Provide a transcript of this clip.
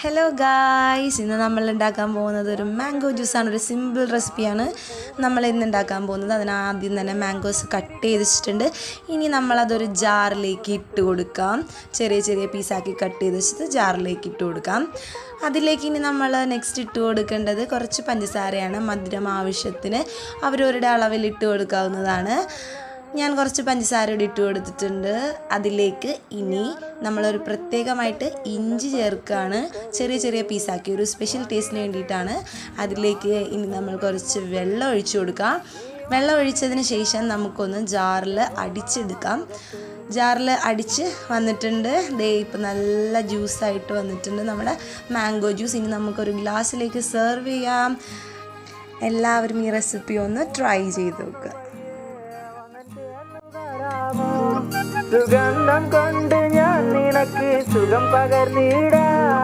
Hello guys, ഇന്ന് നമ്മൾ ഉണ്ടാക്കാൻ പോകുന്നത് ഒരു മാംഗോ ജ്യൂസാണ്. ഒരു സിമ്പിൾ റെസിപ്പിയാണ് നമ്മൾ ഇന്ന് ഉണ്ടാക്കാൻ പോകുന്നത്. അതിനാദ്യം തന്നെ മാംഗോസ് കട്ട് ചെയ്ത് വെച്ചിട്ടുണ്ട്. ഇനി നമ്മളതൊരു ജാറിലേക്ക് ഇട്ട് കൊടുക്കാം. ചെറിയ ചെറിയ പീസാക്കി കട്ട് ചെയ്ത് വെച്ചിട്ട് ജാറിലേക്ക് ഇട്ട് കൊടുക്കാം. അതിലേക്ക് ഇനി നമ്മൾ നെക്സ്റ്റ് ഇട്ട് കൊടുക്കേണ്ടത് കുറച്ച് പഞ്ചസാരയാണ്. മധുരം ആവശ്യത്തിന് അവരവരുടെ അളവിൽ ഇട്ട് കൊടുക്കാവുന്നതാണ്. ഞാൻ കുറച്ച് പഞ്ചസാര ഇട്ട് കൊടുത്തിട്ടുണ്ട്. അതിലേക്ക് ഇനി നമ്മളൊരു പ്രത്യേകമായിട്ട് ഇഞ്ചി ചേർക്കുകയാണ്. ചെറിയ ചെറിയ പീസാക്കി ഒരു സ്പെഷ്യൽ ടേസ്റ്റിന് വേണ്ടിയിട്ടാണ്. അതിലേക്ക് ഇനി നമ്മൾ കുറച്ച് വെള്ളം ഒഴിച്ചു കൊടുക്കാം. വെള്ളം ഒഴിച്ചതിന് ശേഷം നമുക്കൊന്ന് ജാറിൽ അടിച്ചെടുക്കാം. ജാറിൽ അടിച്ച് വന്നിട്ടുണ്ട്. ദേ ഇപ്പം നല്ല ജ്യൂസായിട്ട് വന്നിട്ടുണ്ട് നമ്മുടെ മാംഗോ ജ്യൂസ്. ഇനി നമുക്കൊരു ഗ്ലാസ്സിലേക്ക് സെർവ് ചെയ്യാം. എല്ലാവരും ഈ റെസിപ്പി ഒന്ന് ട്രൈ ചെയ്ത് നോക്കുക. സുഗന്ധം കൊണ്ട് ഞാൻ നിനക്ക് സുഖം പകർന്നിടാം.